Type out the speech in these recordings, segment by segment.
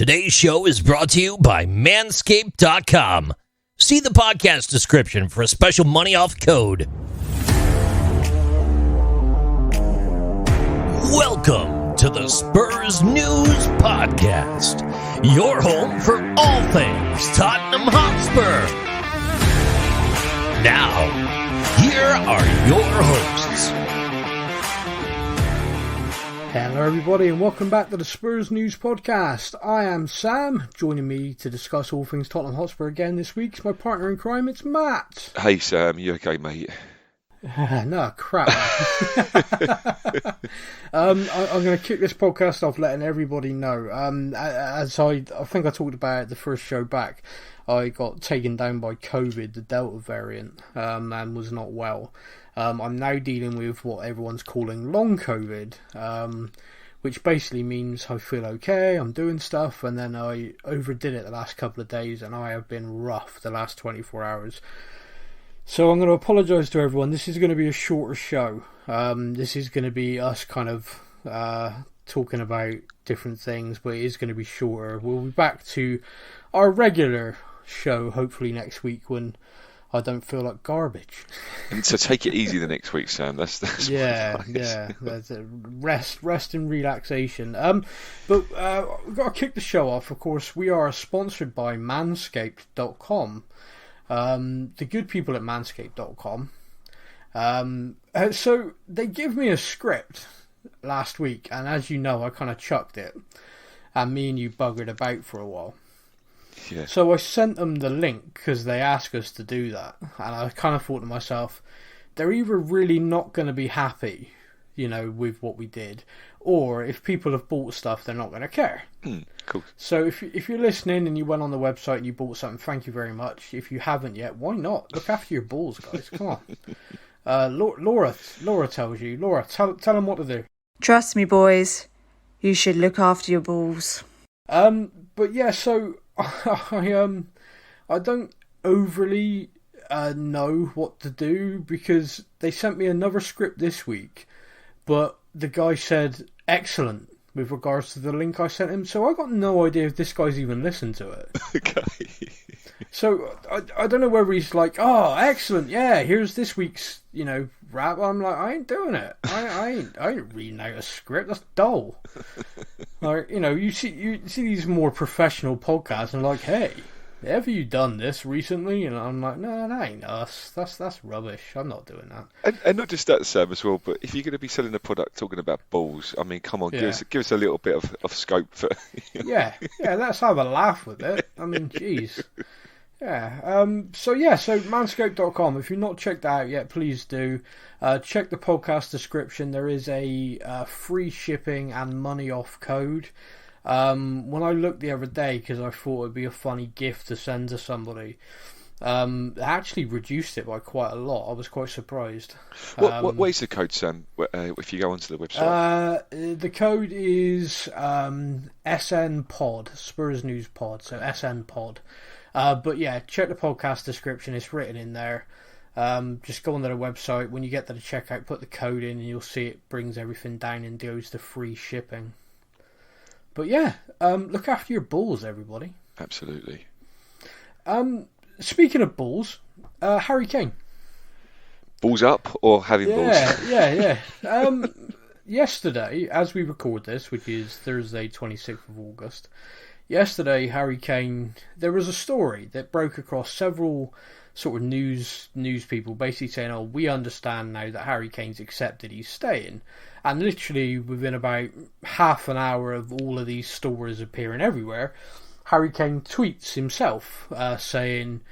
Today's show is brought to you by Manscaped.com. See the podcast description for a special money off code. Welcome to the Spurs News Podcast, your home for all things Tottenham Hotspur. Now, here are your hosts. Hello everybody and welcome back to the Spurs News Podcast. I am Sam. Joining me to discuss all things Tottenham Hotspur again this week is my partner in crime, it's Matt. Hey Sam, you okay mate? No, crap. I'm going to kick this podcast off letting everybody know. As I think I talked about the first show back, I got taken down by COVID, the Delta variant, and was not well. I'm now dealing with what everyone's calling long COVID, which basically means I feel okay, I'm doing stuff, and then I overdid it the last couple of days, and I have been rough the last 24 hours. So I'm going to apologise to everyone. This is going to be a shorter show. This is going to be us kind of talking about different things, but it is going to be shorter. We'll be back to our regular show, hopefully next week when I don't feel like garbage. And so take it easy the next week, Sam. That's yeah. That's a rest and relaxation. But we've got to kick the show off. Of course, we are sponsored by Manscaped.com. The good people at Manscaped.com. So they give me a script last week, and as you know, I kind of chucked it, and me and you buggered about for a while. Yeah. So I sent them the link because they asked us to do that, and I kind of thought to myself, they're either really not going to be happy, with what we did, or if people have bought stuff, they're not going to care. Cool. So if you're listening and you went on the website and you bought something, thank you very much. If you haven't yet, why not? Look after your balls, guys. Come on. Laura tells you. Laura, tell them what to do. Trust me, boys. You should look after your balls. But yeah, so I don't overly know what to do because they sent me another script this week, but the guy said excellent with regards to the link I sent him, so I got no idea if this guy's even listened to it. Okay. So I don't know whether he's like, oh, excellent, yeah, here's this week's rap. I'm like, I ain't doing it. I ain't reading out a script. That's dull. Like, you see these more professional podcasts and like, hey, have you done this recently? And I'm like, no, that ain't us. That's rubbish. I'm not doing that. And not just that, Sam, as well, but if you're going to be selling a product talking about balls, I mean, come on, Yeah. give us a little bit of scope for. Yeah, let's have a laugh with it. I mean, jeez. Yeah. So Manscaped.com. If you've not checked that out yet, please do. Check the podcast description. There is a free shipping and money off code. When I looked the other day, because I thought it'd be a funny gift to send to somebody, it actually reduced it by quite a lot. I was quite surprised. What is the code, Sam? If you go onto the website, the code is SN Pod, Spurs News Pod, so SN Pod. But yeah, check the podcast description. It's written in there. Just go onto the website. When you get to the checkout, put the code in, and you'll see it brings everything down and goes to free shipping. But yeah, look after your balls, everybody. absolutely. Speaking of balls, Harry Kane. Balls up or having balls? Yeah. Yesterday, as we record this, which is Thursday, 26th of August, yesterday, Harry Kane, there was a story that broke across several sort of news people basically saying, oh, we understand now that Harry Kane's accepted he's staying. And literally within about half an hour of all of these stories appearing everywhere, Harry Kane tweets himself saying,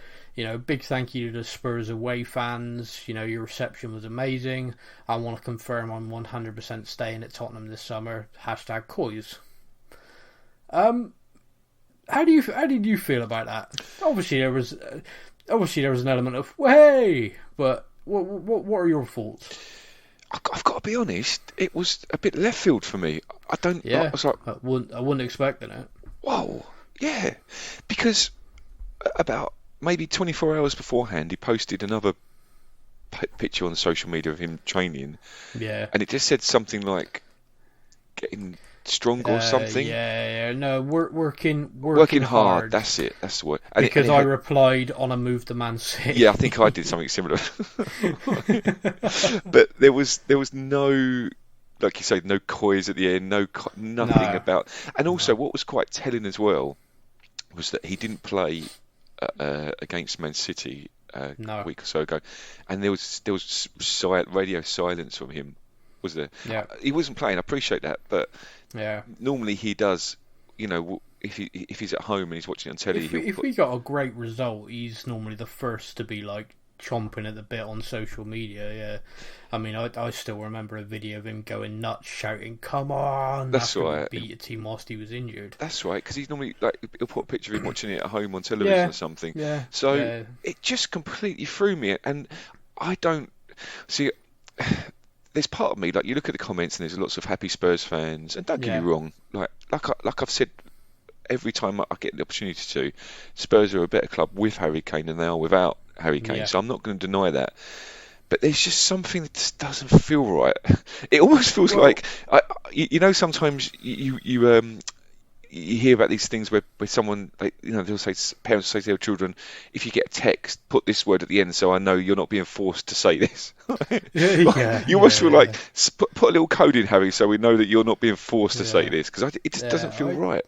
big thank you to the Spurs away fans. Your reception was amazing. I want to confirm I'm 100% staying at Tottenham this summer. #Coys. How did you feel about that? Obviously there was an element of hey, but what are your thoughts? I've got to be honest, it was a bit left field for me. I was like, I wouldn't expect it. Whoa, yeah, because about maybe 24 hours beforehand, he posted another picture on social media of him training. Yeah, and it just said something like getting strong or something. Yeah, no, working hard. That's it. That's the word. Because I replied on a move to Man City. Yeah, I think I did something similar. But there was no, like you say, no coys at the end, nothing about. And also, what was quite telling as well was that he didn't play against Man City a week or so ago, and there was radio silence from him. Was there? Yeah. He wasn't playing. I appreciate that, but yeah, normally he does. You know, if he's at home and he's watching on telly, if we got a great result, he's normally the first to be like chomping at the bit on social media. Yeah, I mean, I still remember a video of him going nuts, shouting, "Come on!" That's right. Beat a team whilst he was injured. That's right, because he's normally like he'll put a picture of him watching it at home on television or something. Yeah. So it just completely threw me, and I don't see. There's part of me, like you look at the comments and there's lots of happy Spurs fans, and don't get me wrong, like I've said every time I get the opportunity to, Spurs are a better club with Harry Kane than they are without Harry Kane, so I'm not going to deny that. But there's just something that just doesn't feel right. It almost feels like, sometimes you hear about these things where someone, they'll say, parents say to their children, if you get a text, put this word at the end so I know you're not being forced to say this. You almost feel like, put a little code in, Harry, so we know that you're not being forced to say this, because it just doesn't feel right.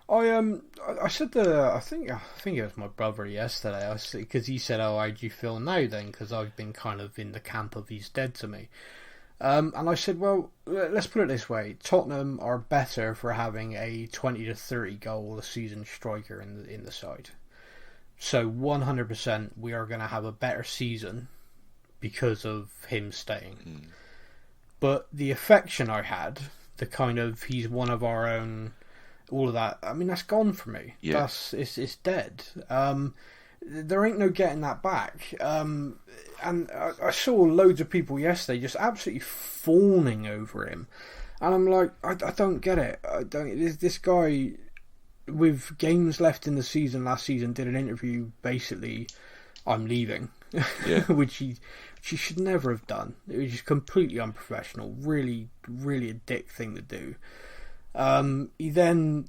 I said I think it was my brother yesterday, because he said, "Oh, how do you feel now then?" Because I've been kind of in the camp of he's dead to me. And I said, well, let's put it this way: Tottenham are better for having a 20 to 30 goal a season striker in the side. So 100%, we are going to have a better season because of him staying. But the affection I had, the kind of he's one of our own, all of that, I mean, that's gone for me. Yeah. It's dead. There ain't no getting that back. And I saw loads of people yesterday just absolutely fawning over him, and I'm like, I don't get it. This guy, with games left in the season last season, did an interview basically, I'm leaving, which he should never have done. It was just completely unprofessional. Really, really a dick thing to do. He then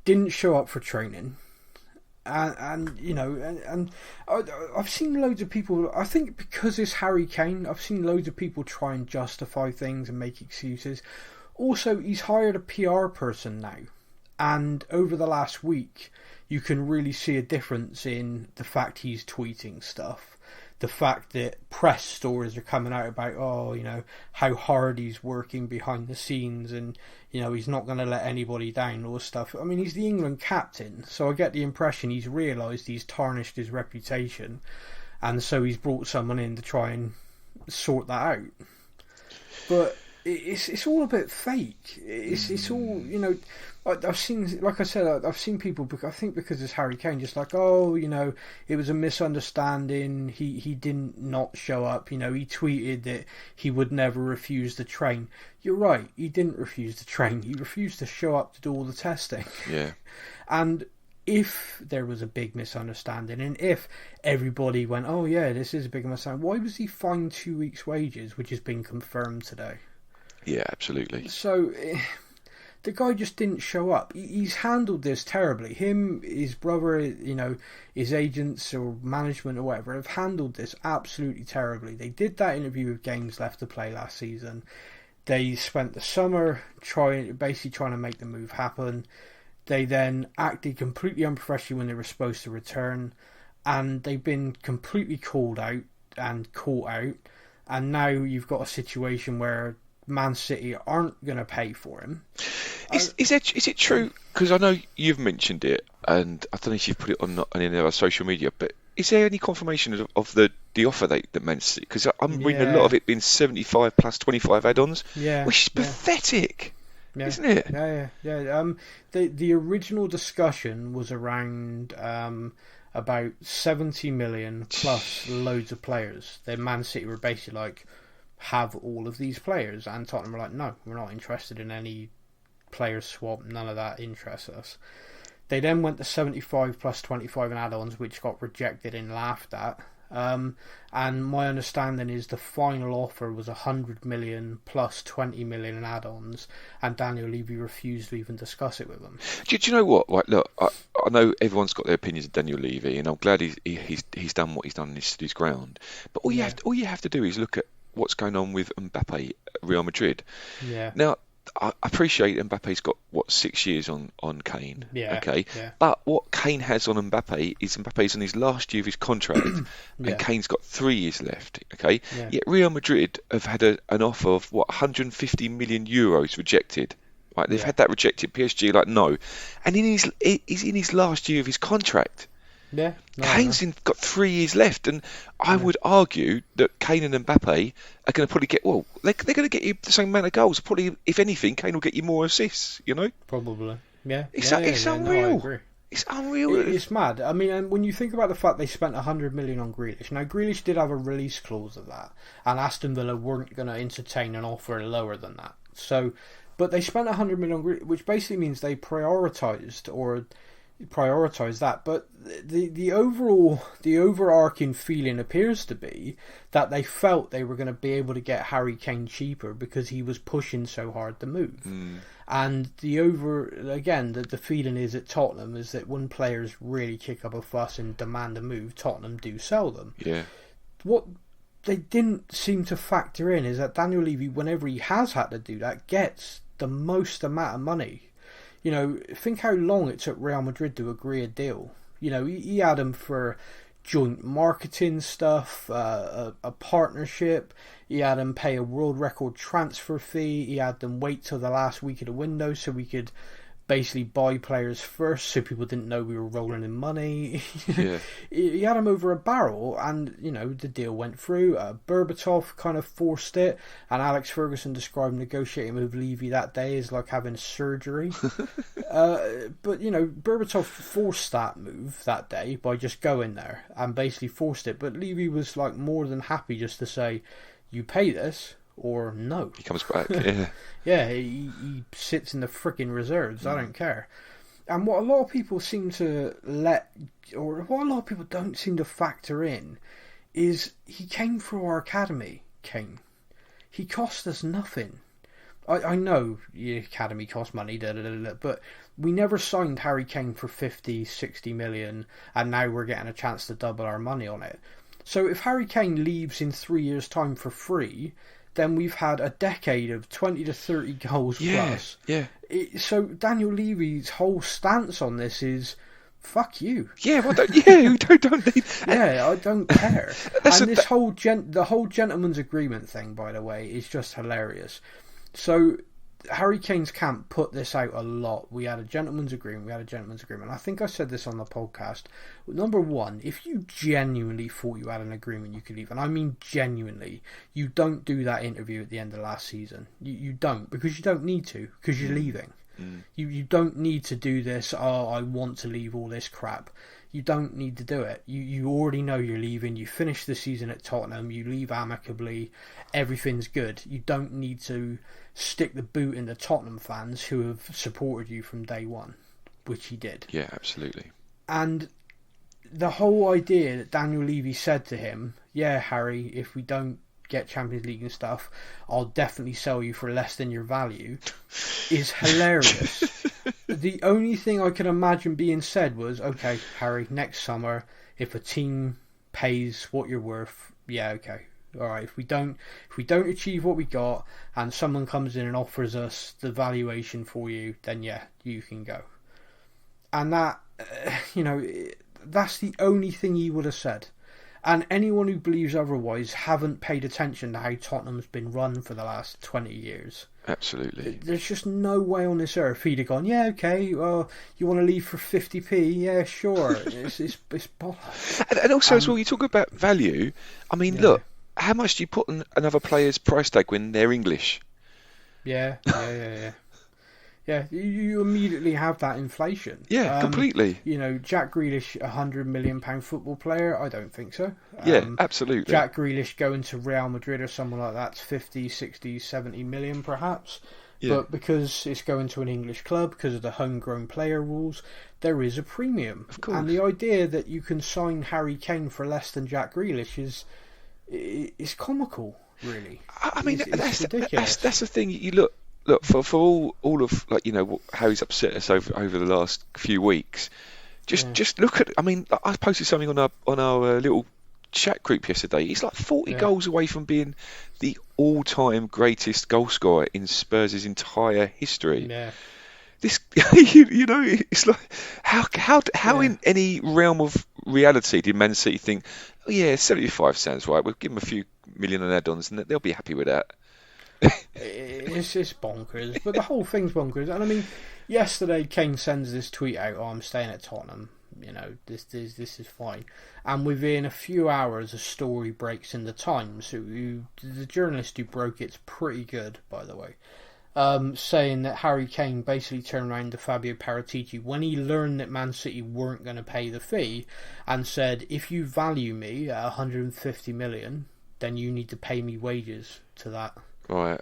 didn't show up for training. And I've seen loads of people, I think because it's Harry Kane, I've seen loads of people try and justify things and make excuses. Also, he's hired a PR person now, and over the last week you can really see a difference in the fact he's tweeting stuff, the fact that press stories are coming out about, how hard he's working behind the scenes, and he's not going to let anybody down, all stuff. I mean, he's the England captain, so I get the impression he's realised he's tarnished his reputation, and so he's brought someone in to try and sort that out. But it's all a bit fake. It's all, I've seen, like I said, I've seen people, I think because it's Harry Kane, just like, it was a misunderstanding, he didn't not show up, he tweeted that he would never refuse to train. You're right, he didn't refuse to train, he refused to show up to do all the testing. Yeah. And if there was a big misunderstanding, and if everybody went, oh yeah, this is a big misunderstanding, why was he fined 2 weeks' wages, which has been confirmed today? Yeah, absolutely. So the guy just didn't show up. He's handled this terribly. Him, his brother, his agents or management or whatever have handled this absolutely terribly. They did that interview with games left to play last season. They spent the summer basically trying to make the move happen. They then acted completely unprofessionally when they were supposed to return, and they've been completely called out and caught out. And now you've got a situation where Man City aren't going to pay for him. Is it true? Because I know you've mentioned it, and I don't know if you've put it on any of our social media, but is there any confirmation of the offer that Man City? Because I'm reading a lot of it being 75 plus 25 add-ons, which is pathetic, isn't it? Yeah. The original discussion was around about 70 million plus loads of players. Then Man City were basically like, have all of these players, and Tottenham were like, no, we're not interested in any player swap, none of that interests us. They then went to 75 plus 25 and add-ons, which got rejected and laughed at. And my understanding is the final offer was 100 million plus 20 million in add-ons, and Daniel Levy refused to even discuss it with them. Do you know what? Right, look, I know everyone's got their opinions of Daniel Levy, and I'm glad he's done what he's done in his ground. But all you have to do is look at what's going on with Mbappe at Real Madrid. Yeah. Now, I appreciate Mbappe's got 6 years on Kane. Yeah. Okay. Yeah. But what Kane has on Mbappe is Mbappe's in his last year of his contract, and Kane's got 3 years left. Okay. Yeah. Yet Real Madrid have had an offer of 150 million euros rejected. Right. They've had that rejected. PSG like no, and he's in his last year of his contract. Yeah, Kane's got 3 years left, and I would argue that Kane and Mbappe are going to probably get, they're going to get you the same amount of goals. Probably, if anything, Kane will get you more assists, you know? Probably, yeah. It's unreal. No, I agree. It's unreal. It's mad. I mean, and when you think about the fact they spent 100 million on Grealish, now Grealish did have a release clause of that, and Aston Villa weren't going to entertain an offer lower than that. So, but they spent 100 million on Grealish, which basically means they prioritised that, but the overarching feeling appears to be that they felt they were going to be able to get Harry Kane cheaper because he was pushing so hard to move. And the feeling is at Tottenham is that when players really kick up a fuss and demand a move, Tottenham do sell them. Yeah. What they didn't seem to factor in is that Daniel Levy, whenever he has had to do that, gets the most amount of money. You know, think how long it took Real Madrid to agree a deal. You know, he had them for joint marketing stuff, a partnership. He had them pay a world record transfer fee. He had them wait till the last week of the window so we could basically buy players first so people didn't know we were rolling in money. Yeah. He had him over a barrel, and you know the deal went through. Berbatov kind of forced it, and Alex Ferguson described negotiating with Levy that day as like having surgery. But you know, Berbatov forced that move that day by just going there and basically forced it. But Levy was like more than happy just to say, "You pay this." Or no. He comes back, yeah. Yeah, he sits in the freaking reserves. I don't care. And what a lot of people seem to what a lot of people don't seem to factor in is he came through our academy, Kane. He cost us nothing. I know the academy cost money, but we never signed Harry Kane for 50, 60 million, and now we're getting a chance to double our money on it. So if Harry Kane leaves in 3 years' time for free, then we've had a decade of 20 to 30 goals plus. Yeah. So Daniel Levy's whole stance on this is, fuck you. Yeah, well, don't need... Yeah, I don't care. And this whole gentleman's agreement thing, by the way, is just hilarious. So Harry Kane's camp put this out a lot. We had a gentleman's agreement. I think I said this on the podcast. Number one, if you genuinely thought you had an agreement, you could leave. And I mean genuinely. You don't do that interview at the end of last season. You don't, because you don't need to, because you're leaving. You don't need to do this, I want to leave, all this crap. You don't need to do it. You already know you're leaving. You finish the season at Tottenham. You leave amicably. Everything's good. You don't need to stick the boot in the Tottenham fans who have supported you from day one, which he did. Yeah, absolutely. And the whole idea that Daniel Levy said to him, yeah, Harry, if we don't get Champions League and stuff, I'll definitely sell you for less than your value, is hilarious. The only thing I could imagine being said was, okay, Harry, next summer, if a team pays what you're worth, yeah, okay. All right, if we don't achieve what we got and someone comes in and offers us the valuation for you, then yeah, you can go. And that, that's the only thing he would have said. And anyone who believes otherwise haven't paid attention to how Tottenham's been run for the last 20 years. Absolutely. There's just no way on this earth he'd have gone, yeah, okay, well, you want to leave for 50p? Yeah, sure. It's bollocks. And also, as well, you talk about value. I mean, look, how much do you put on another player's price tag when they're English? Yeah. Yeah, you immediately have that inflation. Yeah, completely. Jack Grealish, £100 million football player? I don't think so. Yeah, absolutely. Jack Grealish going to Real Madrid or someone like that's 50, 60, 70 million perhaps. But because it's going to an English club, because of the homegrown player rules, there is a premium. Of course. And the idea that you can sign Harry Kane for less than Jack Grealish is comical, really. I mean, it's ridiculous. That's the thing. You look for all of, like, you know, how he's upset us over the last few weeks. Just look at. I mean, I posted something on our little chat group yesterday. He's like 40 goals away from being the all-time greatest goal scorer in Spurs' entire history. Yeah. This, you know, it's like how in any realm of reality did Man City think, oh yeah, 75 sounds right, we'll give them a few million and add-ons and they'll be happy with that. It's just bonkers, but the whole thing's bonkers. And I mean, yesterday Kane sends this tweet out, "Oh, I'm staying at Tottenham. You know, this is fine." And within a few hours, a story breaks in the Times. The journalist who broke it's pretty good, by the way, saying that Harry Kane basically turned around to Fabio Paratici when he learned that Man City weren't going to pay the fee, and said, "If you value me at 150 million, then you need to pay me wages to that." Right.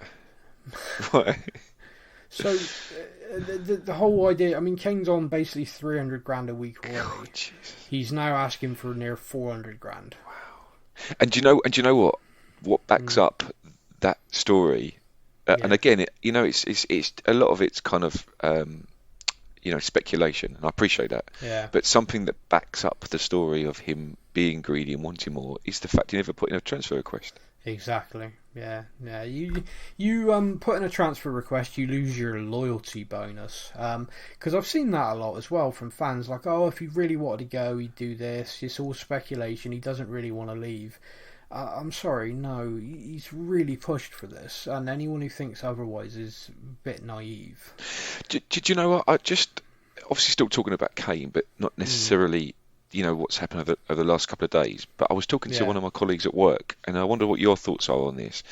So the whole idea, I mean, Kane's on basically 300 grand a week already. Oh, Jesus. He's now asking for near 400 grand. Wow. And do you know what backs up that story? And again, it's a lot of it's kind of speculation, and I appreciate that. Yeah. But something that backs up the story of him being greedy and wanting more is the fact he never put in a transfer request. Exactly. Yeah. You put in a transfer request, you lose your loyalty bonus. Because I've seen that a lot as well from fans, like, "Oh, if he really wanted to go, he'd do this. It's all speculation. He doesn't really want to leave." I'm sorry, no, he's really pushed for this, and anyone who thinks otherwise is a bit naive. Do you know what? I just obviously still talking about Kane, but not necessarily. You know what's happened over the last couple of days, but I was talking to one of my colleagues at work, and I wonder what your thoughts are on this.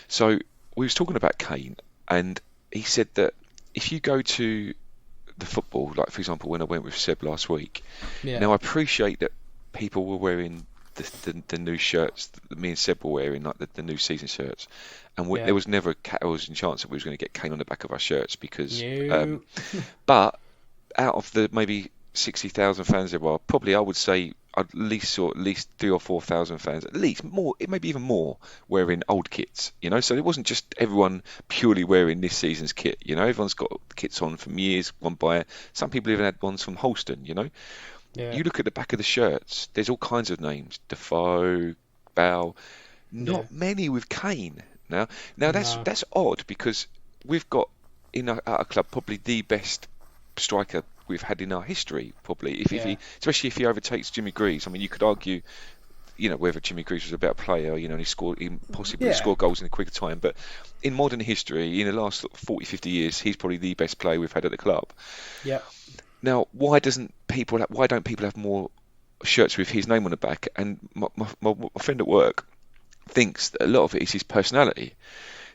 So we was talking about Kane, and he said that if you go to the football, like for example when I went with Seb last week, now I appreciate that people were wearing the new shirts that me and Seb were wearing, like the new season shirts, and there was never a chance that we was going to get Kane on the back of our shirts because, but out of the maybe 60,000 fans there were, probably I would say at least 3,000 or 4,000 fans, at least more, it maybe even more, wearing old kits, you know. So it wasn't just everyone purely wearing this season's kit, you know. Everyone's got kits on from years gone by. Some people even had ones from Holston, you know. You look at the back of the shirts, there's all kinds of names: Defoe, Bow, not many with Kane. Now that's odd, because we've got in our club probably the best striker we've had in our history, probably. Especially if he overtakes Jimmy Greaves. I mean, you could argue, you know, whether Jimmy Greaves was a better player, you know, and he possibly scored goals in a quicker time. But in modern history, in the last 40, 50 years, he's probably the best player we've had at the club. Yeah. Now, why don't people have more shirts with his name on the back? And my friend at work thinks that a lot of it is his personality.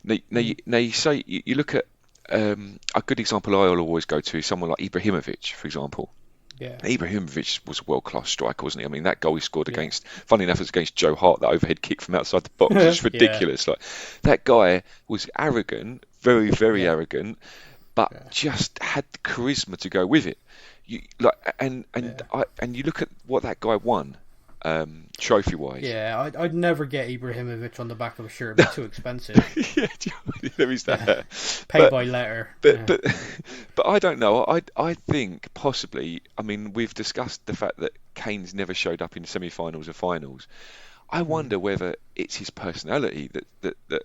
Now you say you look at a good example I'll always go to is someone like Ibrahimovic, for example. Yeah. Ibrahimovic was a world-class striker, wasn't he? I mean, that goal he scored against, funny enough, it was against Joe Hart, that overhead kick from outside the box. It's ridiculous. Like, that guy was arrogant, very, very arrogant, but just had the charisma to go with it. You look at what that guy won, trophy-wise. Yeah, I'd never get Ibrahimovic on the back of a shirt. It'd be too expensive. There is that. Paid by letter. But I don't know. I think possibly. I mean, we've discussed the fact that Kane's never showed up in semi-finals or finals. I wonder whether it's his personality that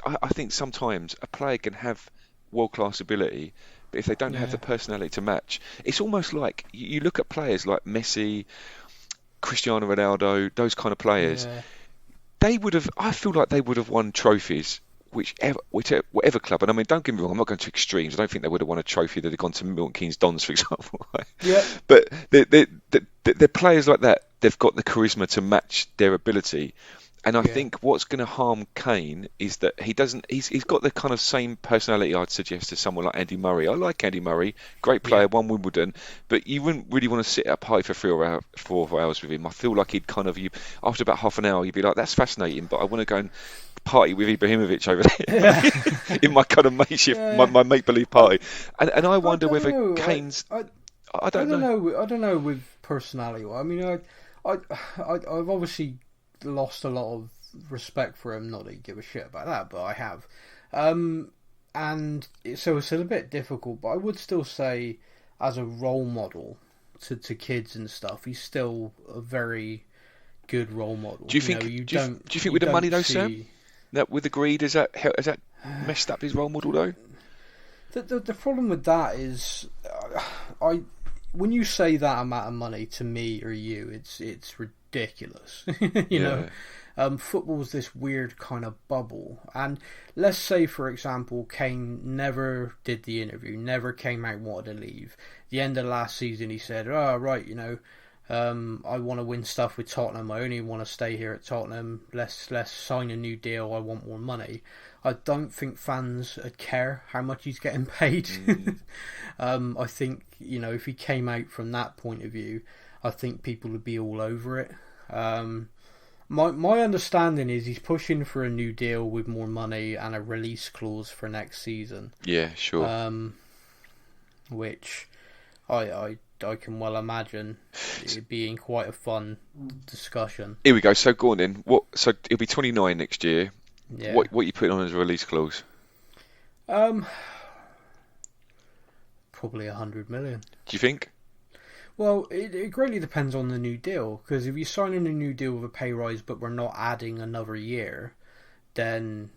I think sometimes a player can have world-class ability, but if they don't have the personality to match, it's almost like you look at players like Messi, Cristiano Ronaldo, those kind of players. They would have. I feel like they would have won trophies, whatever club. And I mean, don't get me wrong, I'm not going to extremes. I don't think they would have won a trophy that had gone to Milton Keynes Dons, for example. Right? Yeah. But they're players like that. They've got the charisma to match their ability. And I think what's going to harm Kane is that he doesn't. He's got the kind of same personality I'd suggest to someone like Andy Murray. I like Andy Murray, great player, won Wimbledon, but you wouldn't really want to sit at a party for 4 hours with him. I feel like he'd kind of after about half an hour, you'd be like, that's fascinating, but I want to go and party with Ibrahimovic over there in my kind of mateship, my make believe party. And I wonder whether Kane's. I don't know. I don't know with personality. I mean, I've obviously lost a lot of respect for him. Not that you give a shit about that, but I have. And so it's a bit difficult, but I would still say, as a role model to kids and stuff, he's still a very good role model. Do you think? Do you think with the money though, Sam? That with the greed, has that messed up his role model though? The problem with that is, when you say that amount of money to me or you, it's ridiculous. you know, football's this weird kind of bubble. And let's say, for example, Kane never did the interview, never came out and wanted to leave. The end of last season, he said, "Oh right, you know, I want to win stuff with Tottenham. I only want to stay here at Tottenham. Let's sign a new deal. I want more money." I don't think fans care how much he's getting paid. I think, you know, if he came out from that point of view, I think people would be all over it. My understanding is he's pushing for a new deal with more money and a release clause for next season. Yeah, sure. Which I can well imagine it being quite a fun discussion. Here we go. So go on then. So he'll be 29 next year. Yeah. What are you putting on as a release clause? Probably 100 million. Do you think? Well, it greatly depends on the new deal, because if you're signing a new deal with a pay rise but we're not adding another year, then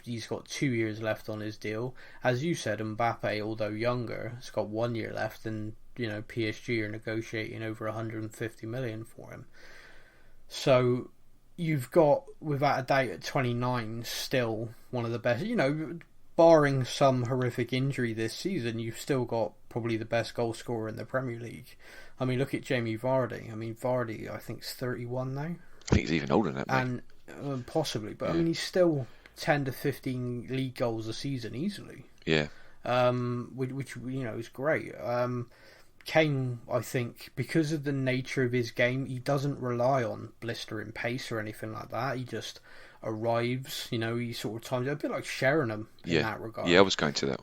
he's got 2 years left on his deal. As you said, Mbappe, although younger, has got 1 year left, and you know PSG are negotiating over 150 million for him. So you've got, without a doubt, at 29, still one of the best. You know, barring some horrific injury this season, you've still got probably the best goal scorer in the Premier League. I mean, look at Jamie Vardy. I mean, Vardy, I think, is 31 now. I think he's even older than that, mate. And possibly, but I mean, he's still 10 to 15 league goals a season easily. Yeah. Which you know is great. Kane, I think, because of the nature of his game, he doesn't rely on blistering pace or anything like that. He just arrives, you know, he sort of times it, a bit like Sheringham in that regard. Yeah, I was going to that.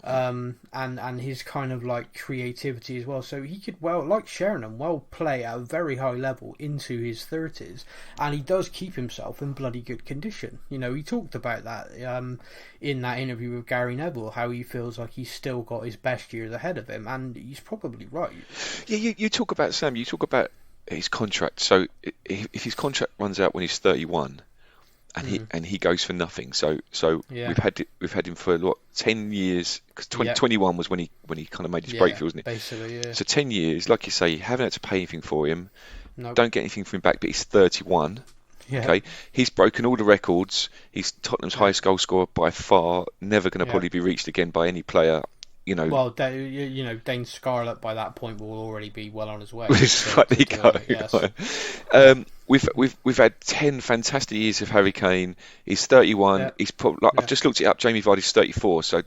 And his kind of like creativity as well. So he could, well, like Sheringham, play at a very high level into his 30s, and he does keep himself in bloody good condition. You know, he talked about that in that interview with Gary Neville, how he feels like he's still got his best years ahead of him, and he's probably right. Yeah, you talk about, Sam, you talk about his contract. So if his contract runs out when he's 31, and he goes for nothing. So we've had him for 10 years, because 2021 was when he kind of made his breakthrough, wasn't it? Basically, yeah. So 10 years, like you say, you haven't had to pay anything for him. Nope. Don't get anything for him back, but he's 31. Yeah. Okay, he's broken all the records. He's Tottenham's highest goal scorer by far. Never going to probably be reached again by any player. You know, well, you know, Dane Scarlett by that point will already be well on his way. There you go. Yes. We've had 10 fantastic years of Harry Kane. He's 31. Yeah. He's probably I've just looked it up. Jamie Vardy's 34. So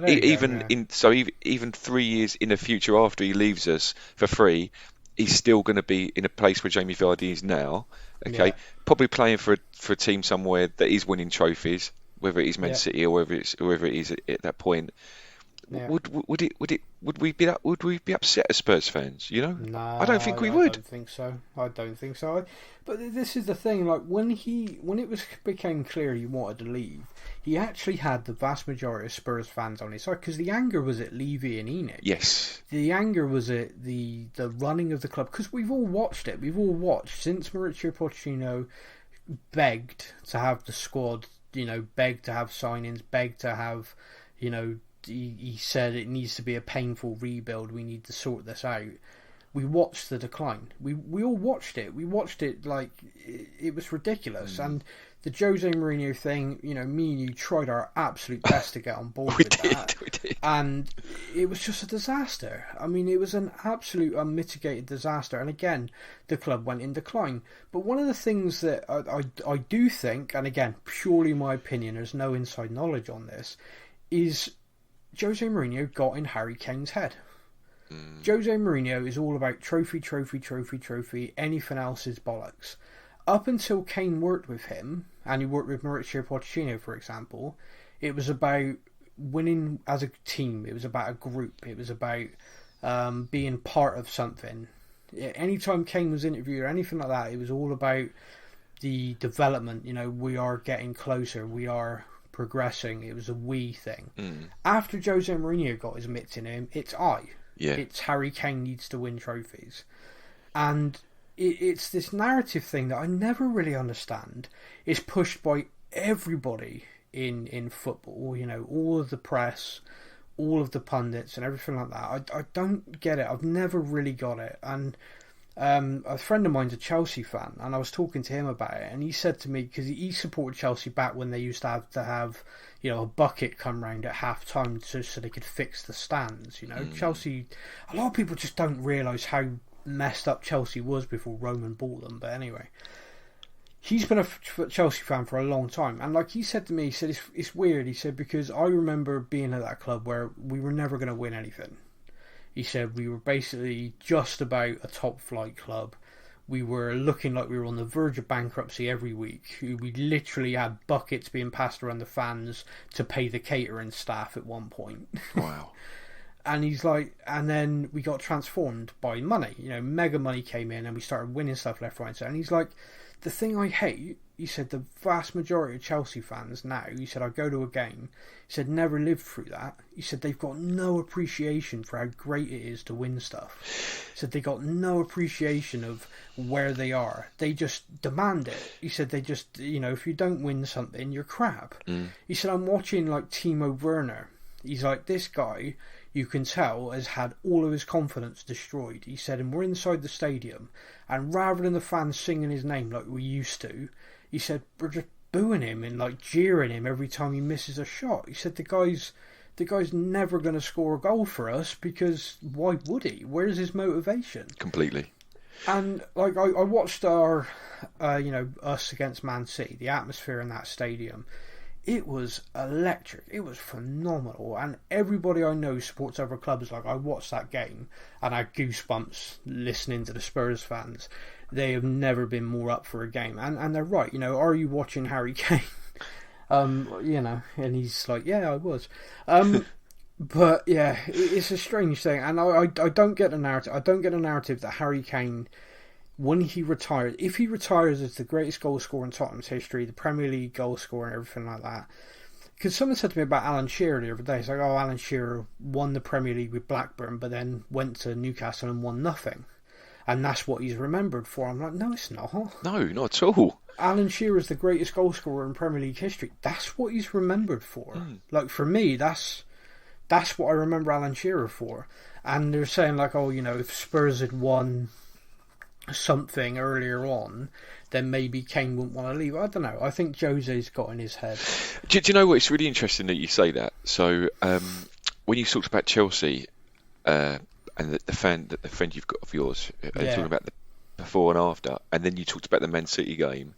even 3 years in the future after he leaves us for free, he's still going to be in a place where Jamie Vardy is now. Okay, probably playing for a team somewhere that is winning trophies, whether it is Man City or whoever it is at that point. Yeah. Would we be upset as Spurs fans? You know, no, I don't think we would. I don't think so. But this is the thing. Like when it became clear he wanted to leave, he actually had the vast majority of Spurs fans on his side, because the anger was at Levy and Enoch. Yes, the anger was at the running of the club, because we've all watched it. We've all watched since Mauricio Pochettino begged to have the squad. You know, begged to have signings, begged to have, you know. He said it needs to be a painful rebuild. We need to sort this out. we watched the decline. We all watched it. We watched it like it was ridiculous. And the Jose Mourinho thing, you know, me and you tried our absolute best to get on board with that. We did. And it was just a disaster. I mean, it was an absolute unmitigated disaster. And again, the club went in decline. But one of the things that I do think, and again, purely my opinion, there's no inside knowledge on this, is Jose Mourinho got in Harry Kane's head. Jose Mourinho is all about trophy. Anything else is bollocks. Up until Kane worked with him, and he worked with Mauricio Pochettino, for example, it was about winning as a team. It was about a group. It was about being part of something. Anytime Kane was interviewed or anything like that, it was all about the development. You know, we are getting closer. We are progressing. It was a we thing. After Jose Mourinho got his mitts in him, it's It's Harry Kane needs to win trophies. And it's this narrative thing that I never really understand. It's pushed by everybody in football, you know, all of the press, all of the pundits and everything like that. I don't get it. I've never really got it. And a friend of mine's a Chelsea fan, and I was talking to him about it, and he said to me, because he supported Chelsea back when they used to have you know, a bucket come round at half time so they could fix the stands. You know, Chelsea, a lot of people just don't realise how messed up Chelsea was before Roman bought them. But anyway, he's been a Chelsea fan for a long time, and like he said to me, he said it's weird. He said, because I remember being at that club where we were never going to win anything. He said we were basically just about a top flight club. We were looking like we were on the verge of bankruptcy every week. We literally had buckets being passed around the fans to pay the catering staff at one point. Wow. And he's like, and then we got transformed by money. You know, mega money came in and we started winning stuff left, right, and centre. And he's like, the thing I hate, he said, the vast majority of Chelsea fans now, he said, I go to a game, he said, never lived through that. He said, they've got no appreciation for how great it is to win stuff. He said, they got no appreciation of where they are. They just demand it. He said, they just, you know, if you don't win something, you're crap. He said, I'm watching like Timo Werner. He's like, this guy, you can tell, has had all of his confidence destroyed. He said, and we're inside the stadium, and rather than the fans singing his name like we used to, he said, we're just booing him and like jeering him every time he misses a shot. He said, the guy's never going to score a goal for us, because why would he? Where's his motivation? Completely. And like I watched our, you know, us against Man City, the atmosphere in that stadium. It was electric. It was phenomenal. And everybody I know supports other clubs. Like, I watched that game and I had goosebumps listening to the Spurs fans. They have never been more up for a game. And they're right. You know, are you watching Harry Kane? You know, and he's like, yeah, I was. But yeah, it's a strange thing. And I don't get the narrative. I don't get the narrative that Harry Kane, when he retires, if he retires as the greatest goal scorer in Tottenham's history, the Premier League goal scorer and everything like that. Because someone said to me about Alan Shearer the other day. It's like, oh, Alan Shearer won the Premier League with Blackburn, but then went to Newcastle and won nothing. And that's what he's remembered for. I'm like, no, it's not. No, not at all. Alan Shearer is the greatest goal scorer in Premier League history. That's what he's remembered for. Like, for me, that's what I remember Alan Shearer for. And they're saying, like, oh, you know, if Spurs had won something earlier on, then maybe Kane wouldn't want to leave. I don't know. I think Jose's got in his head. Do you know what? It's really interesting that you say that. So when you talked about Chelsea and the friend you've got of yours, talking about the before and after, and then you talked about the Man City game.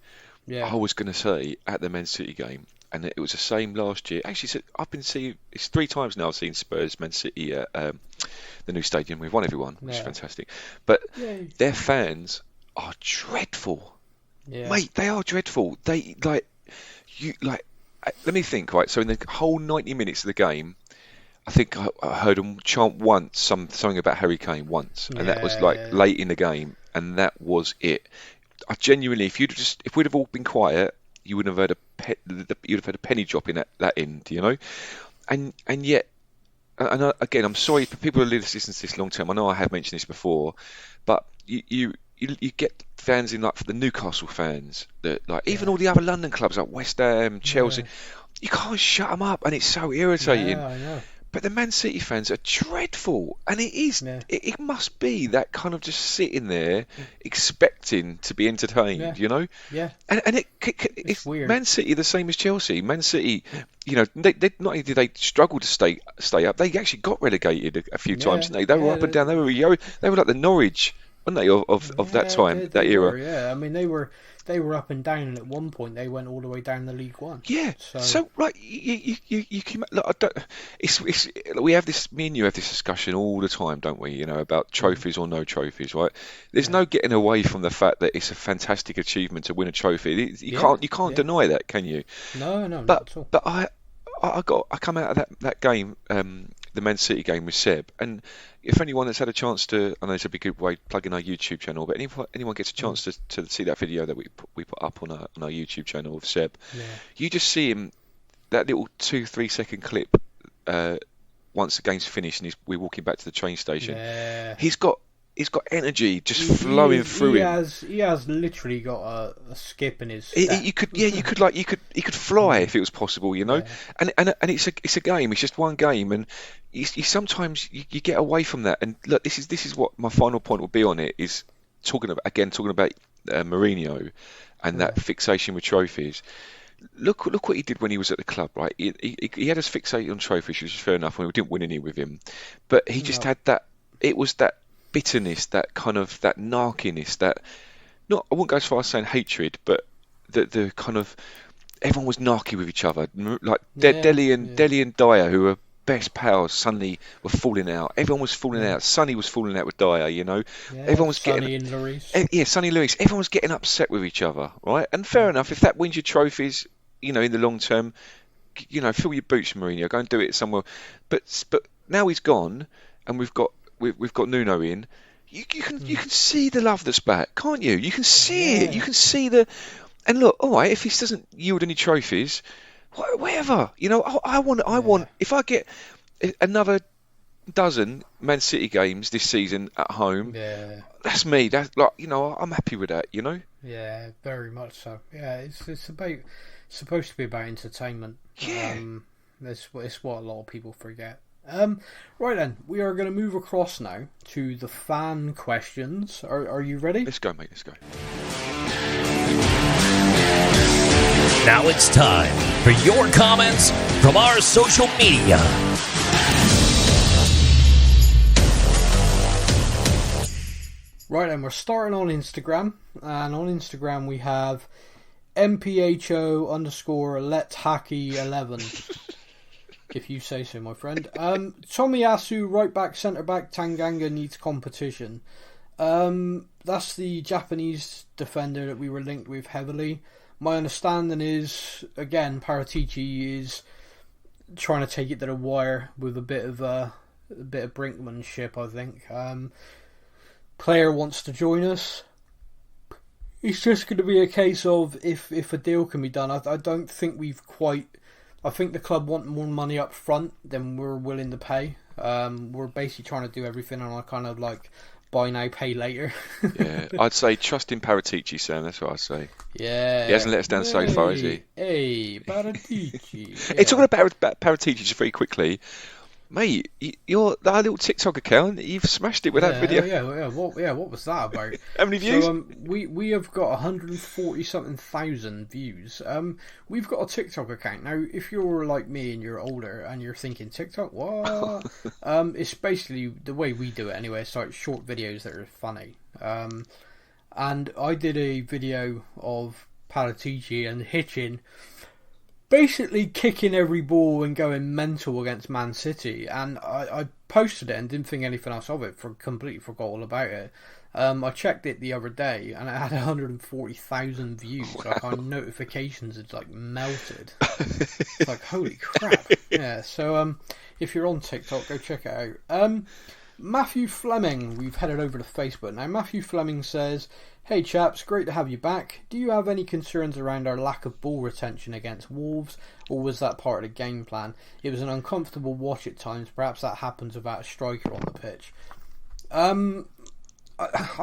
Yeah. I was going to say at the Man City game, and it was the same last year. Actually, I've been seeing it's 3 times now. I've seen Spurs Man City at the new stadium. We've won everyone, which is fantastic. But their fans are dreadful, mate. They are dreadful. They let me think. Right, so in the whole 90 minutes of the game, I think I heard them chant once something about Harry Kane once, and that was like late in the game, and that was it. I genuinely, if we'd have all been quiet, you wouldn't have heard you'd have had a penny drop in that end, you know, and yet, and again, I'm sorry for people who listen to this long term. I know I have mentioned this before, but you get fans in, like, for the Newcastle fans, that like even all the other London clubs like West Ham, Chelsea, you can't shut them up, and it's so irritating. Yeah, I know. But the Man City fans are dreadful, and it is. Yeah. It must be that kind of just sitting there expecting to be entertained, Yeah. you know. Yeah. And It's weird. Man City the same as Chelsea. Man City, you know, they not only did they struggle to stay up, they actually got relegated a few times, didn't they? They were up and down. They were like the Norwich, weren't they, of that time, that era? Yeah, I mean they were up and down, and at one point they went all the way down to League One. Yeah. So like you can look. I don't. We have this. Me and you have this discussion all the time, don't we? You know, about trophies or no trophies, right? There's no getting away from the fact that it's a fantastic achievement to win a trophy. You can't deny that, can you? No, not at all. But I come out of that game, the Man City game with Seb, and if anyone that's had a chance to, I know it's a big good way plugging our YouTube channel, but anyone gets a chance to see that video that we put up on our YouTube channel of Seb, you just see him, that little 2-3 second clip, once the game's finished and we're walking back to the train station. Yeah. He's got energy just flowing through him. He has literally got a skip in his step. He could fly if it was possible, you know. Yeah. And it's a game. It's just one game, and you sometimes you get away from that. And look, this is what my final point will be on it, is talking about Mourinho and that fixation with trophies. Look what he did when he was at the club, right? He had us fixated on trophies, which is fair enough, when we didn't win any with him. But he just had that. It was that bitterness, that kind of that narkiness, that I wouldn't go as far as saying hatred, but the kind of, everyone was narky with each other, like Dele and Dyer, who were best pals, suddenly were falling out. Everyone was falling out. Sonny was falling out with Dyer, you know. Everyone was Sonny and Lloris. Sonny and Lloris. Everyone was getting upset with each other, right? And fair enough, if that wins you trophies, you know, in the long term, you know, fill your boots, Mourinho, go and do it somewhere. But now he's gone, and we've got Nuno in. You can see the love that's back, can't you? You can see it. You can see and look, all right, if he doesn't yield any trophies, whatever, you know, I want, if I get another dozen Man City games this season at home, that's me. That's like, you know, I'm happy with that, you know. Yeah, very much so. Yeah, it's supposed to be about entertainment. Yeah, it's what a lot of people forget. Right then, we are going to move across now to the fan questions. Are you ready? Let's go, mate. Let's go. Now it's time for your comments from our social media. Right then, we're starting on Instagram, and on Instagram we have MPHO_LetHacky11. If you say so, my friend. Tomiyasu, right back, centre back, Tanganga needs competition. That's the Japanese defender that we were linked with heavily. My understanding is, again, Paratici is trying to take it to the wire with a bit of brinkmanship, I think. Player wants to join us. It's just going to be a case of if a deal can be done. I don't think we've quite... I think the club want more money up front than we're willing to pay. We're basically trying to do everything on a kind of like buy now, pay later. Yeah, I'd say trust in Paratici, Sam. That's what I'd say. Yeah. He hasn't let us down so far, has he? Hey, Paratici. Hey, talking about Paratici just very quickly. Mate, your that little TikTok account, you've smashed it with that video. What was that about? How many views? So, we have got 140 something thousand views. We've got a TikTok account now. If you're like me and you're older and you're thinking TikTok, what? It's basically the way we do it anyway. It's like short videos that are funny. And I did a video of Paratici and Hitchin basically kicking every ball and going mental against Man City, and I posted it and didn't think anything else of it, completely forgot all about it. I checked it the other day and it had 140,000 views. Wow. Like our notifications had like melted. It's like, holy crap. Yeah, so if you're on TikTok, go check it out. Matthew Fleming, we've headed over to Facebook now. Matthew Fleming says, "Hey chaps, great to have you back. Do you have any concerns around our lack of ball retention against Wolves, or was that part of the game plan? It was an uncomfortable watch at times. Perhaps that happens without a striker on the pitch." I'm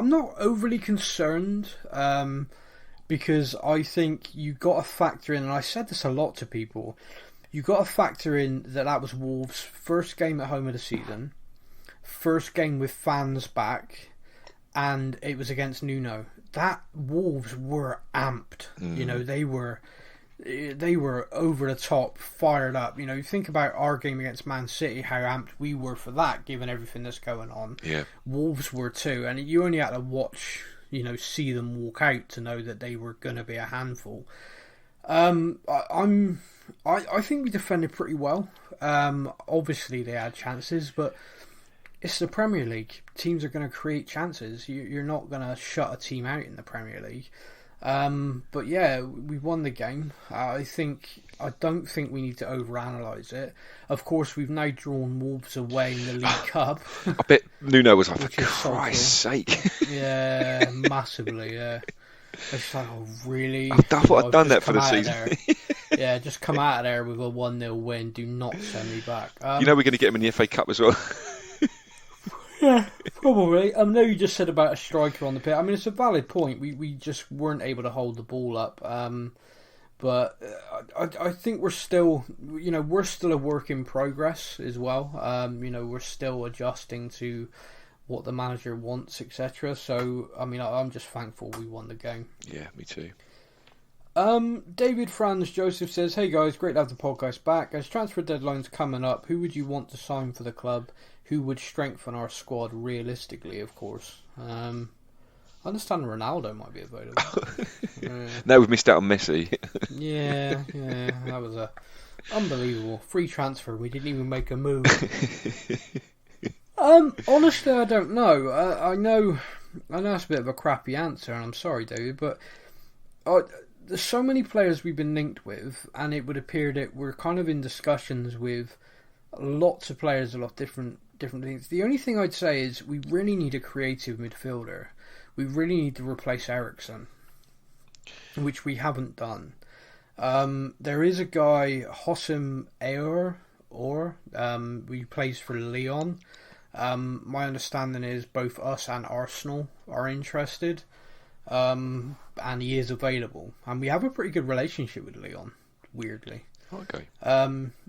not overly concerned, because I think you got to factor in, and I said this a lot to people, you got to factor in that was Wolves' first game at home of the season, first game with fans back, and it was against Nuno. That Wolves were amped. You know, they were over the top, fired up. You know, think about our game against Man City, how amped we were for that, given everything that's going on. Yeah. Wolves were too, and you only had to watch, you know, see them walk out to know that they were going to be a handful. I think we defended pretty well. Obviously they had chances, but it's the Premier League. Teams are going to create chances. You're not going to shut a team out in the Premier League. But yeah, we won the game. I don't think we need to overanalyze it. Of course, we've now drawn Wolves away in the League Cup. I bet Nuno was like, for Christ's sake. Yeah, massively, yeah. It's like, oh, really? I thought I'd done that for the season. Yeah, just come out of there with a 1-0 win. Do not send me back. You know we're going to get him in the FA Cup as well. Yeah, probably. I know you just said about a striker on the pitch. I mean, it's a valid point. We just weren't able to hold the ball up. But I think we're still a work in progress as well. We're still adjusting to what the manager wants, etc. So, I mean, I'm just thankful we won the game. Yeah, me too. David Franz Joseph says, "Hey guys, great to have the podcast back. As transfer deadline's coming up, who would you want to sign for the club? Who would strengthen our squad realistically, of course? I understand Ronaldo might be available. Now we've missed out on Messi. yeah, that was a unbelievable free transfer. We didn't even make a move. Honestly, I don't know. I know it's a bit of a crappy answer, and I'm sorry, David, but there's so many players we've been linked with, and it would appear that we're kind of in discussions with lots of players, a lot of different things. The only thing I'd say is we really need a creative midfielder. We really need to replace Eriksen, which we haven't done. There is a guy, Hossam Aor, who plays for Lyon. My understanding is both us and Arsenal are interested, and he is available. And we have a pretty good relationship with Lyon, weirdly. Okay.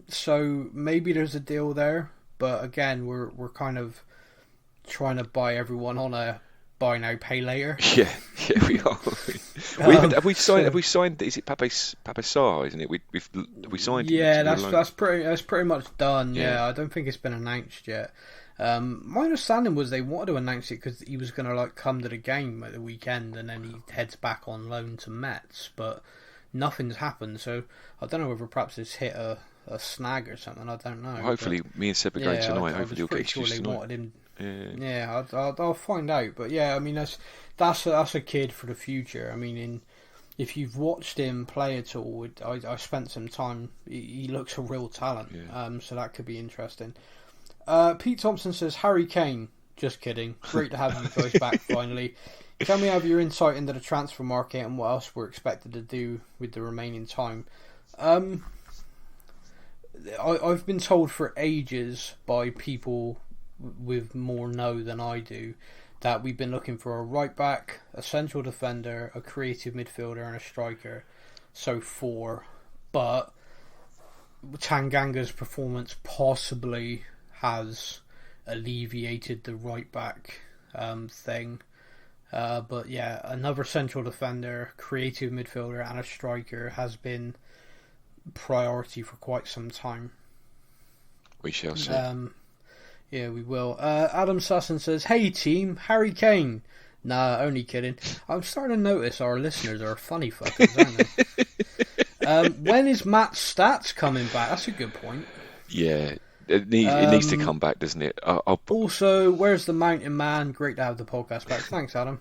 So maybe there's a deal there, but again, we're kind of trying to buy everyone on a buy now, pay later. Yeah, we are. Have we signed? Is it Pape Sarr, isn't it? We signed. Yeah, that's pretty much done. Yeah, I don't think it's been announced yet. My understanding was they wanted to announce it because he was going to come to the game at the weekend, and then he heads back on loan to Metz, but nothing's happened. So I don't know whether perhaps it's hit a snag or something. I don't know. Hopefully, me and Seb are going tonight. Hopefully, he'll get excused tonight. Wanted him. Yeah, I'll find out. But yeah, I mean that's a kid for the future. I mean, if you've watched him play at all, I spent some time. He looks a real talent. Yeah. So that could be interesting. Pete Thompson says, Harry Kane. Just kidding. Great to have you guys back finally. Tell me have your insight into the transfer market and what else we're expected to do with the remaining time. I've been told for ages by people with more know than I do that we've been looking for a right back, a central defender, a creative midfielder and a striker. So 4. But Tanganga's performance possibly has alleviated the right back thing. But yeah, another central defender, creative midfielder and a striker has been priority for quite some time. We shall see. Yeah, we will. Adam Sussin says, "Hey team, Harry Kane." Nah, only kidding. I'm starting to notice our listeners are funny fuckers, aren't they? When is Matt's stats coming back? That's a good point. Yeah, it needs to come back, doesn't it? Also, where's the Mountain Man? Great to have the podcast back. Thanks, Adam.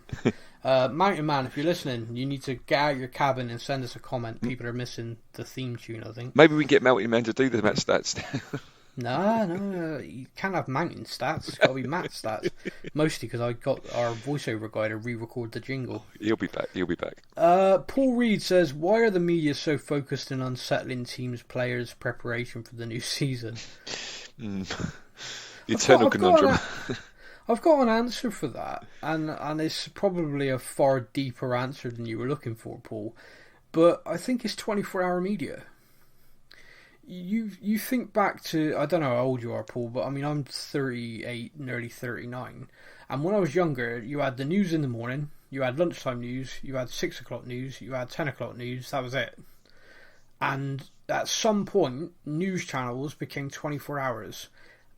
Mountain Man, if you're listening, you need to get out your cabin and send us a comment. People are missing the theme tune, I think. Maybe we can get Mountain Man to do the Matt stats. No, you can't have mountain stats. It's got to be Matt stats. Mostly because I got our voiceover guy to re-record the jingle. He'll be back. Paul Reed says, why are the media so focused on unsettling teams' players' preparation for the new season? The eternal conundrum. I've got an answer for that, and it's probably a far deeper answer than you were looking for, Paul. But I think it's 24-hour media. you think back to, I don't know how old you are, Paul, but I mean, I'm 38, nearly 39, and when I was younger, you had the news in the morning, you had lunchtime news, you had 6 o'clock news, you had 10 o'clock news, that was it. And at some point, news channels became 24 hours,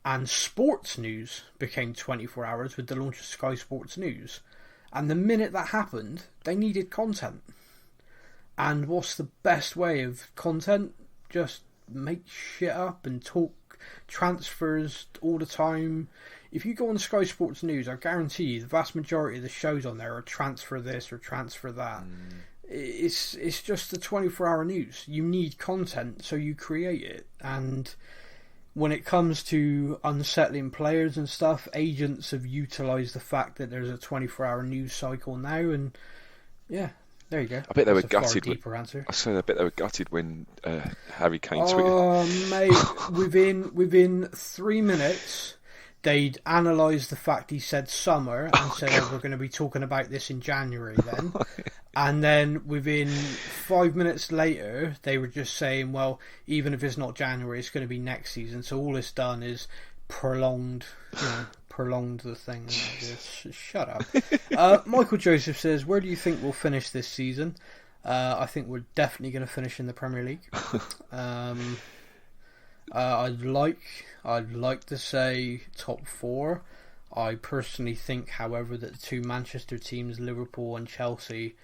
and sports news became 24 hours with the launch of Sky Sports News. And the minute that happened, they needed content. And what's the best way of content? Just make shit up and talk transfers all the time. If you go on Sky Sports News, I guarantee you the vast majority of the shows on there are transfer this or transfer that. It's just the 24-hour news. You need content, so you create it. And when it comes to unsettling players and stuff, agents have utilised the fact that there's a 24-hour news cycle now, and yeah, there you go. I bet they were That's a far gutted. deeper answer. I say I bet they were gutted when Harry Kane tweeted. Oh, mate, within 3 minutes, they'd analysed the fact he said summer and said, we're going to be talking about this in January then. And then within 5 minutes later, they were just saying, well, even if it's not January, it's going to be next season. So all it's done is prolonged the thing. Just shut up. Michael Joseph says, where do you think we'll finish this season? I think we're definitely going to finish in the Premier League. I'd like to say top 4. I personally think, however, that the 2 Manchester teams, Liverpool and Chelsea,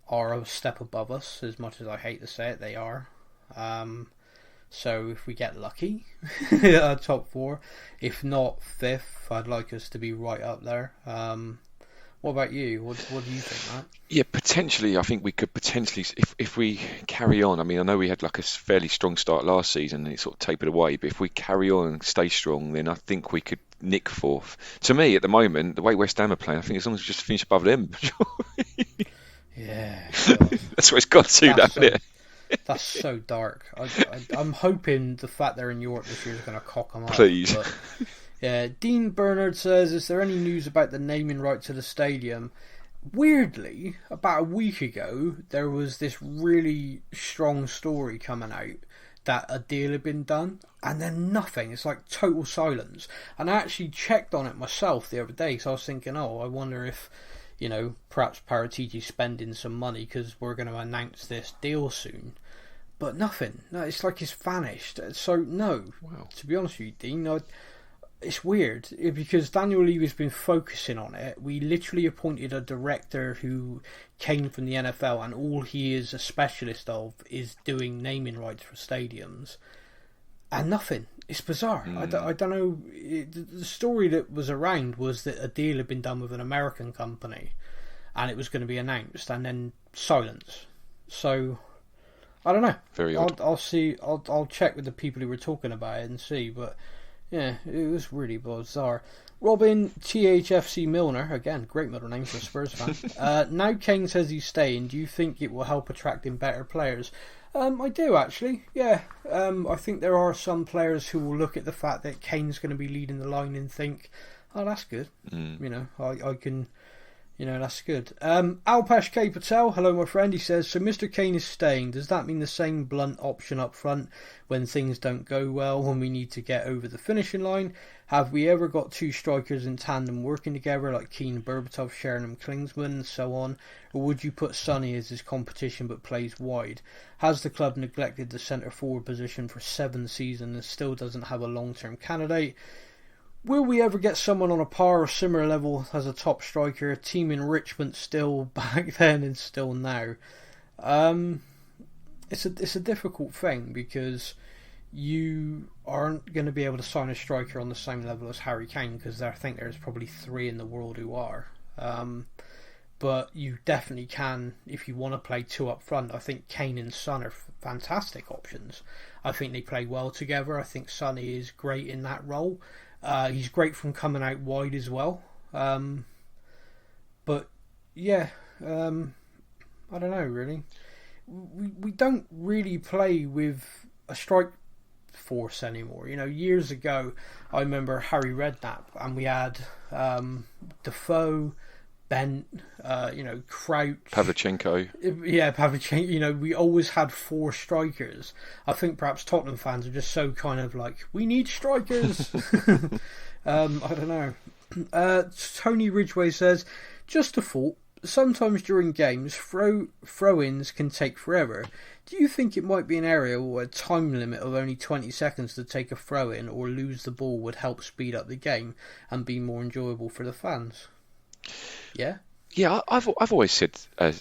are a step above us. As much as I hate to say it, they are. So if we get lucky, top 4. If not 5th, I'd like us to be right up there. What about you? What do you think, Matt? Yeah, potentially. I think we could potentially, if we carry on. I mean, I know we had like a fairly strong start last season and it sort of tapered away. But if we carry on and stay strong, then I think we could nick 4th. To me, at the moment, the way West Ham are playing, I think as long as we just finish above them. Yeah. That's what it's got to, hasn't it? That's so dark. I'm hoping the fact they're in Europe this year is going to cock them up. Please. But, yeah, Dean Bernard says, is there any news about the naming right to the stadium? Weirdly, about a week ago, there was this really strong story coming out that a deal had been done, and then nothing. It's like total silence. And I actually checked on it myself the other day, so I was thinking, I wonder if, perhaps Paratiti's spending some money because we're going to announce this deal soon. But nothing. No, it's like it's vanished. So, no. Wow. To be honest with you, Dean, it's weird because Daniel Levy's been focusing on it. We literally appointed a director who came from the NFL, and all he is a specialist of is doing naming rights for stadiums. And nothing. It's bizarre. I don't know. The story that was around was that a deal had been done with an American company and it was going to be announced, and then silence. So, I don't know. Very odd. I'll see. I'll check with the people who were talking about it and see. But yeah, it was really bizarre. Robin THFC Milner, again, great middle name for a Spurs fan. Now Kane says he's staying. Do you think it will help attracting better players? I do actually, yeah. I think there are some players who will look at the fact that Kane's going to be leading the line and think, oh, that's good. I can, that's good. Alpesh K. Patel, hello my friend, he says, so Mr. Kane is staying. Does that mean the same blunt option up front when things don't go well, when we need to get over the finishing line? Have we ever got 2 strikers in tandem working together like Keane, Berbatov, Sheringham, Klinsmann and so on? Or would you put Sonny as his competition but plays wide? Has the club neglected the centre forward position for 7 seasons and still doesn't have a long-term candidate? Will we ever get someone on a par or similar level as a top striker, a team enrichment still back then and still now? It's a difficult thing because you aren't going to be able to sign a striker on the same level as Harry Kane, because I think there's probably 3 in the world who are. But you definitely can, if you want to play 2 up front. I think Kane and Son are fantastic options. I think they play well together. I think Sonny is great in that role. He's great from coming out wide as well. But yeah, I don't know really. We don't really play with a strike force anymore. Years ago I remember Harry Redknapp and we had Defoe, Bent, Crouch. Pavlyuchenko. Yeah, Pavlyuchenko. We always had 4 strikers. I think perhaps Tottenham fans are just so kind of like, we need strikers. I don't know. Tony Ridgway says, just a thought. Sometimes during games, throw-ins can take forever. Do you think it might be an area where a time limit of only 20 seconds to take a throw-in or lose the ball would help speed up the game and be more enjoyable for the fans? Yeah? Yeah, I've always said,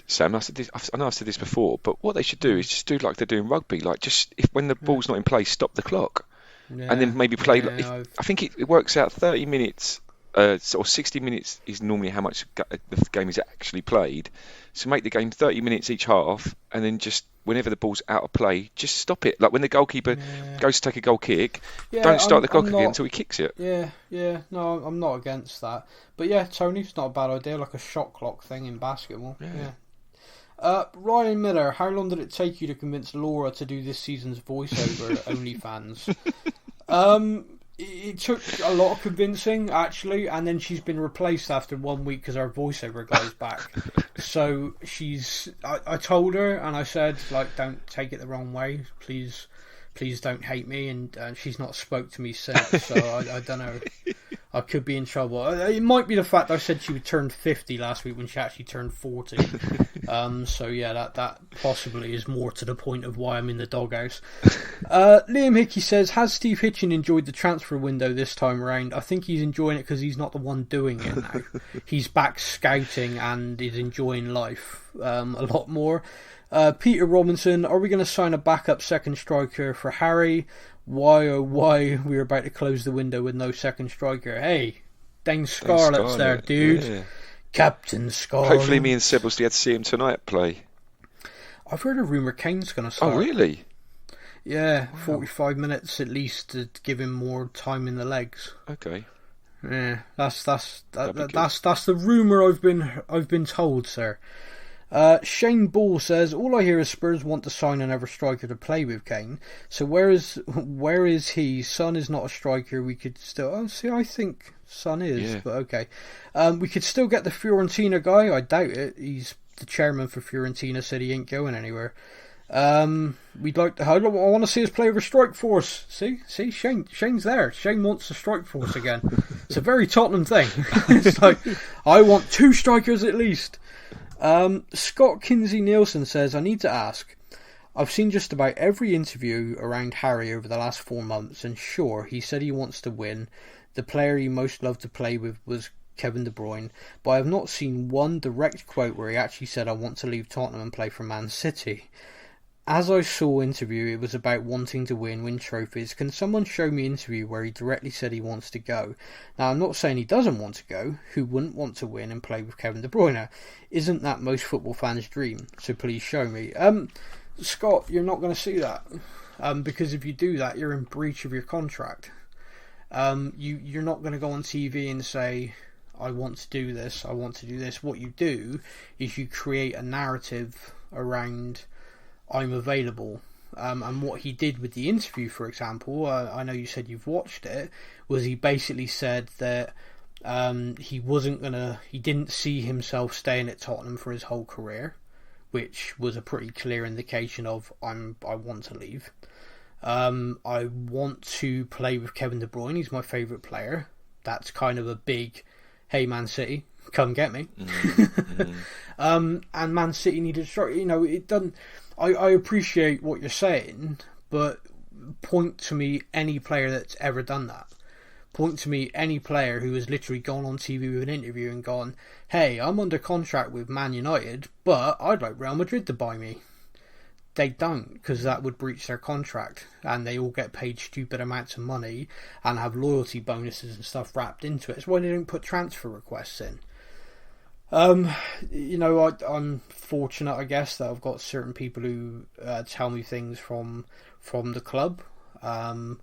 Sam, I know I've said this before, but what they should do is just do like they're doing rugby, like just when the ball's not in play, stop the clock. Yeah, and then maybe play. Yeah, I think it works out 30 minutes or 60 minutes is normally how much the game is actually played. So make the game 30 minutes each half, and then just whenever the ball's out of play, just stop it. Like when the goalkeeper goes to take a goal kick, don't start the clock again until he kicks it. Yeah. No, I'm not against that. But yeah, Tony, it's not a bad idea, like a shot clock thing in basketball. Yeah. Ryan Miller, how long did it take you to convince Laura to do this season's voiceover OnlyFans? It took a lot of convincing, actually, and then she's been replaced after 1 week because our voiceover guy's back. So I told her, and I said, like, don't take it the wrong way, please don't hate me, and she's not spoke to me since, so I don't know. I could be in trouble. It might be the fact I said she would turn 50 last week when she actually turned 40. So yeah, that possibly is more to the point of why I'm in the doghouse. Liam Hickey says, has Steve Hitchen enjoyed the transfer window this time around? I think he's enjoying it because he's not the one doing it now. He's back scouting and is enjoying life a lot more. Peter Robinson, are we going to sign a backup second striker for Harry? Why oh why we're about to close the window with no second striker? Hey, Dane Scarlett's there, dude. Yeah. Captain Scarlett. Hopefully me and Seb will get to see him tonight play. I've heard a rumour Kane's going to start. Oh, really? Yeah, 45 minutes at least to give him more time in the legs. Okay. Yeah, that's the rumour I've been told, sir. Shane Ball says, all I hear is Spurs want to sign another striker to play with Kane. So where is he? Son is not a striker. We could still... I think Son is, but okay. We could still get the Fiorentina guy. I doubt it. He's the chairman for Fiorentina, said he ain't going anywhere. We'd like to... I want to see us play with a strike force. See, Shane's there. Shane wants the strike force again. It's a very Tottenham thing. It's like, I want 2 strikers at least. Scott Kinsey Nielsen says, I need to ask, I've seen just about every interview around Harry over the last 4 months, and sure, he said he wants to win. The player he most loved to play with was Kevin De Bruyne, but I have not seen one direct quote where he actually said, I want to leave Tottenham and play for Man City. As I saw interview, it was about wanting to win trophies. Can someone show me an interview where he directly said he wants to go? Now, I'm not saying he doesn't want to go. Who wouldn't want to win and play with Kevin De Bruyne? Isn't that most football fans' dream? So please show me. Scott, you're not going to see that. Because if you do that, you're in breach of your contract. You're not going to go on TV and say, I want to do this, I want to do this. What you do is you create a narrative around... I'm available. And what he did with the interview, for example, I know you said you've watched it, was he basically said that he didn't see himself staying at Tottenham for his whole career, which was a pretty clear indication of I want to leave. I want to play with Kevin De Bruyne. He's my favourite player. That's kind of a big, hey Man City, come get me. And Man City needed a strike. It doesn't. I appreciate what you're saying, but point to me any player that's ever done that. Point to me any player who has literally gone on TV with an interview and gone, hey, I'm under contract with Man United, but I'd like Real Madrid to buy me. They don't, because that would breach their contract, and they all get paid stupid amounts of money and have loyalty bonuses and stuff wrapped into it. It's why they don't put transfer requests in. I'm fortunate, I guess, that I've got certain people who tell me things from the club, and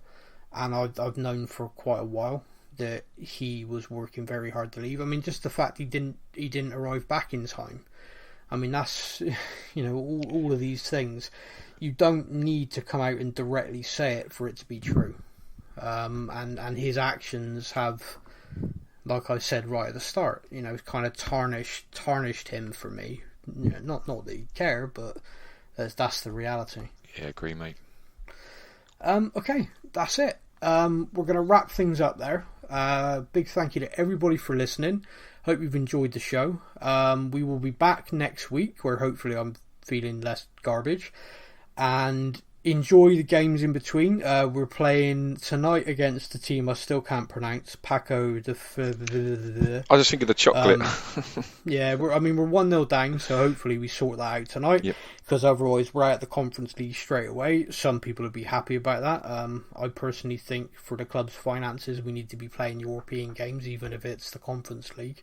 I've known for quite a while that he was working very hard to leave. I mean, just the fact he didn't arrive back in time. I mean, that's all of these things. You don't need to come out and directly say it for it to be true, and his actions have like I said right at the start, it's kind of tarnished him for me. Not that he'd care, but that's the reality. Yeah, agree, mate. Okay, that's it. We're going to wrap things up there. Big thank you to everybody for listening. Hope you've enjoyed the show. We will be back next week, where hopefully I'm feeling less garbage. And enjoy the games in between. We're playing tonight against a team I still can't pronounce. Paco de... I just think of the chocolate. Yeah, we're 1-0 down, so hopefully we sort that out tonight. Yep. Because otherwise we're out the Conference League straight away. Some people would be happy about that. I personally think for the club's finances we need to be playing European games, even if it's the Conference League.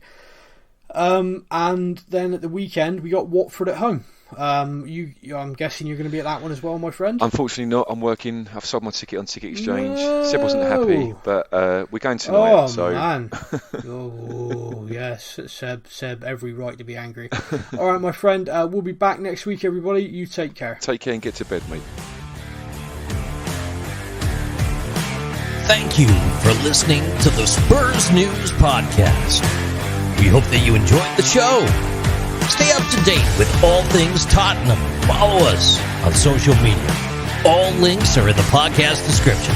And then at the weekend we got Watford at home. I'm guessing you're going to be at that one as well, my friend? Unfortunately not. I'm working. I've sold my ticket on Ticket Exchange. No. Seb wasn't happy, but we're going tonight. Oh, so. Man. Oh, yes. Seb, every right to be angry. All right, my friend. We'll be back next week, everybody. You take care. Take care and get to bed, mate. Thank you for listening to the Spurs News Podcast. We hope that you enjoyed the show. Stay up to date with all things Tottenham. Follow us on social media. All links are in the podcast description.